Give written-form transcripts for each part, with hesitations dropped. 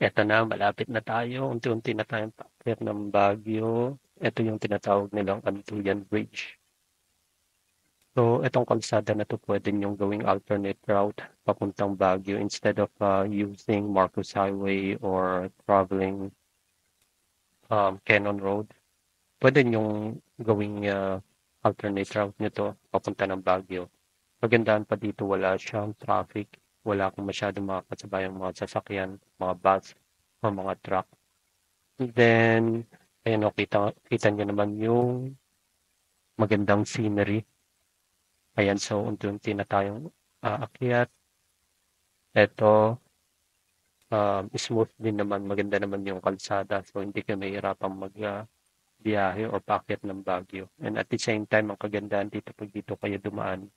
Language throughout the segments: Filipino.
Eto na, malapit na tayo. Unti-unti na tayong paakyat ng Baguio. Ito yung tinatawag nilang Antuyan Bridge. So, itong kalsada na to pwede niyong gawing alternate route papuntang Baguio instead of using Marcos Highway or traveling Cannon Road. Pwede niyong gawing alternate route nito papunta ng Baguio. Magandaan pa dito, wala siyang traffic. Wala akong masyadong makakasabayang mga sasakyan, mga bus, o mga truck. And then, ayan o, kita niyo naman yung magandang scenery. Ayan, so unti-unti na tayong aakyat. Ito, smooth din naman, maganda naman yung kalsada. So, hindi kayo mahirapang magbiyahe o paakyat ng Baguio. And at the same time, ang kagandahan dito, pag dito kayo dumaan,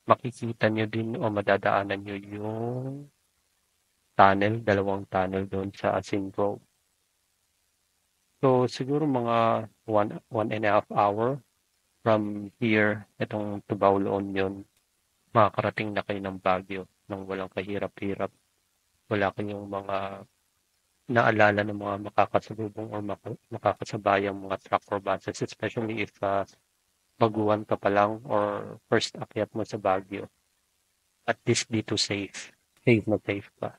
makikita nyo din o madadaanan nyo yung tunnel, dalawang tunnel doon sa Asin Grove. So, siguro mga 1.5 hour from here, itong Tubao La Union, makakarating na kayo ng Baguio nang walang kahirap-hirap. Wala kayong mga naalala ng mga makakasalubong o makakasabayang mga truck or buses, especially if baguhan ka pa lang or first akyat mo sa Baguio. At least dito safe. Safe na safe pa.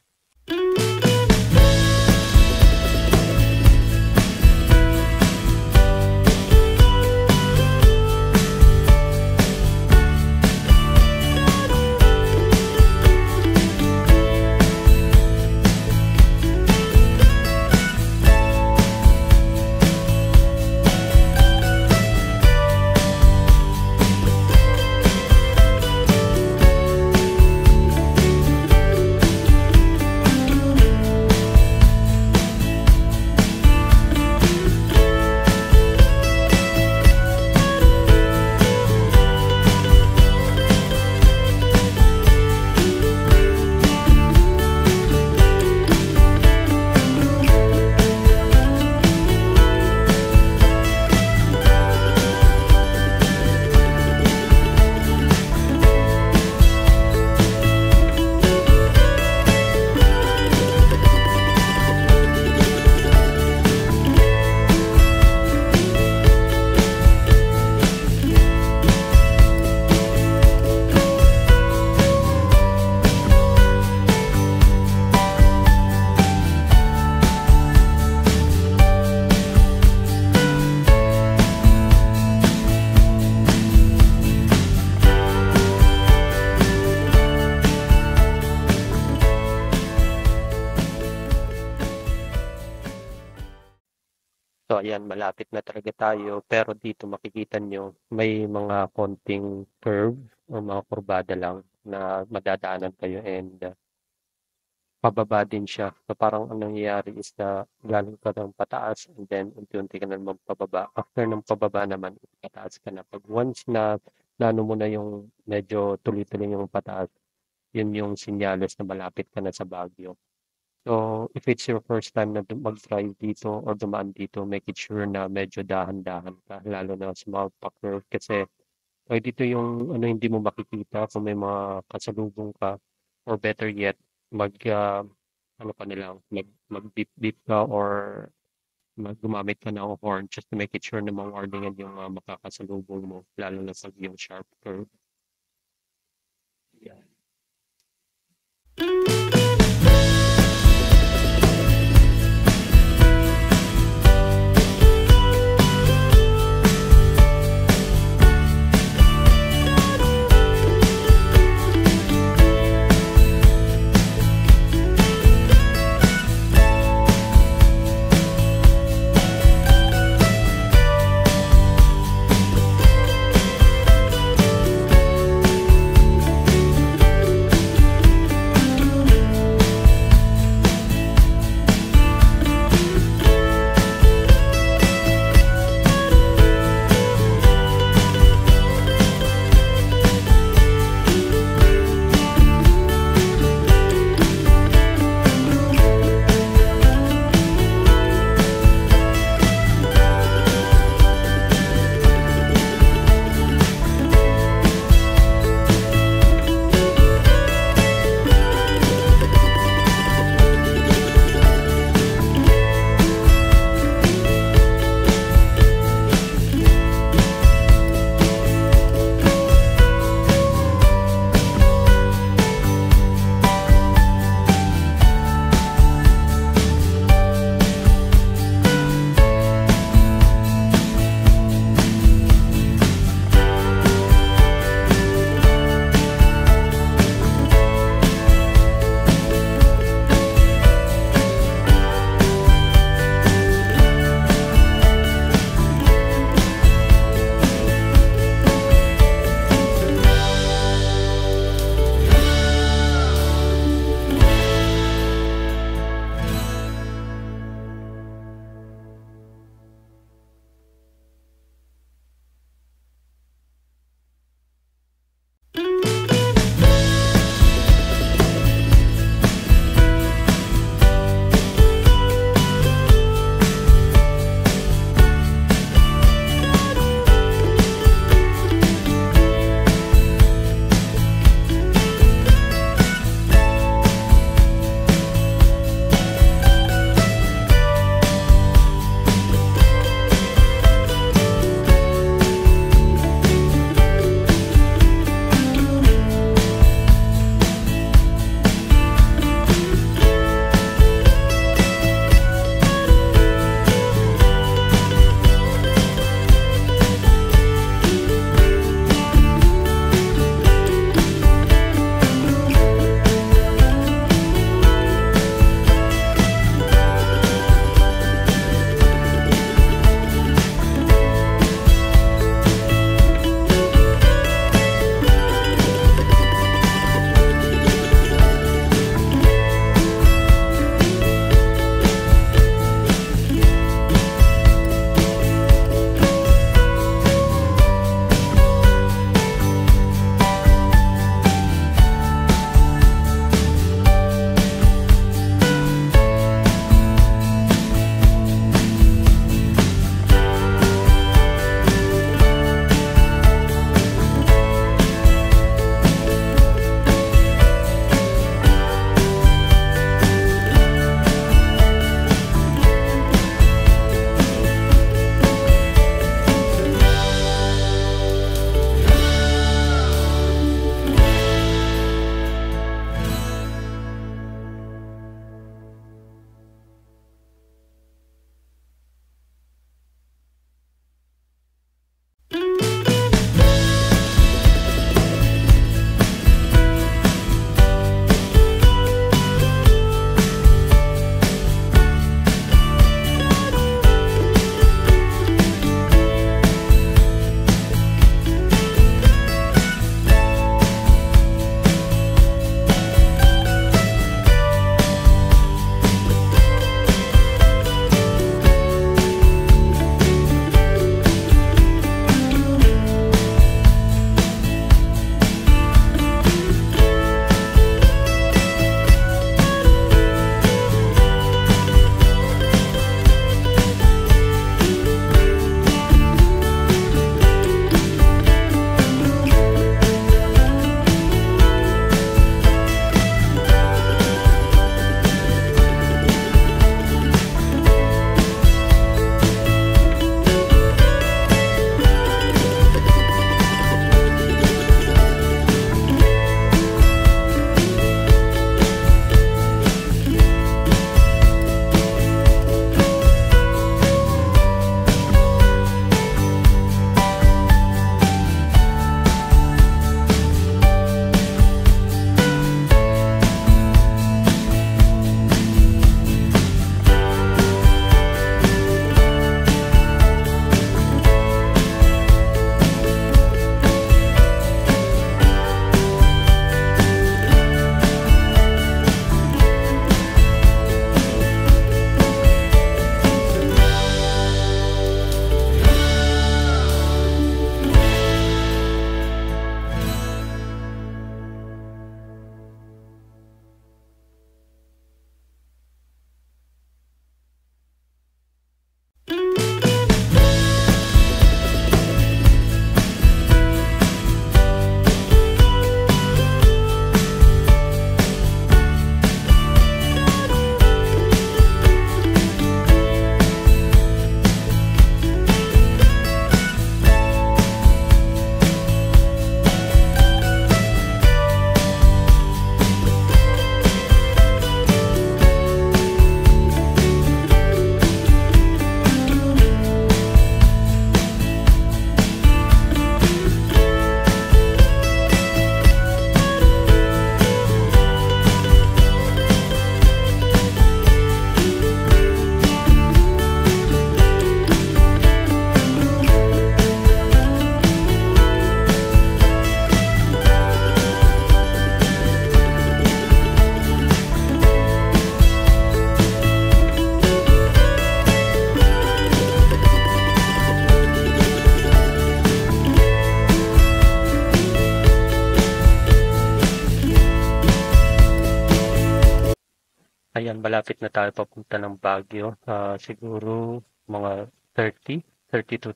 So ayan, malapit na talaga tayo. Pero dito makikita nyo, may mga konting curve o mga kurbada lang na madadaanan kayo and pababa din siya. So parang ang nangyayari is na galing ka ng pataas and then unti-unti ka na naman pababa. After ng pababa naman, pataas ka na. Pag once na nano mo na yung medyo tuloy-tuloy yung pataas, yun yung sinyales na malapit ka na sa Baguio. So, if it's your first time na mag-drive dito or dumaan dito, make it sure na medyo dahan-dahan ka, lalo na sa mga pa-curve kasi dito yung hindi mo makikita kung may mga kasalubong ka or better yet, mag-beep-beep ka or gumamit ka ng horn just to make it sure na ma-warningan yung makakasalubong mo, lalo na sa yung sharp curve. Yeah. Ayan, malapit na tayo papunta ng Baguio. Siguro mga 30 to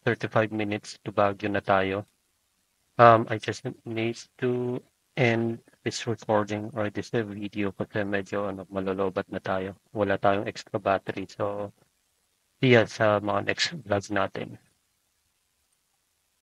35 minutes to Baguio na tayo. I just need to end this recording or this video kasi medyo malolobat na tayo. Wala tayong extra battery. So, see ya sa mga next vlogs natin.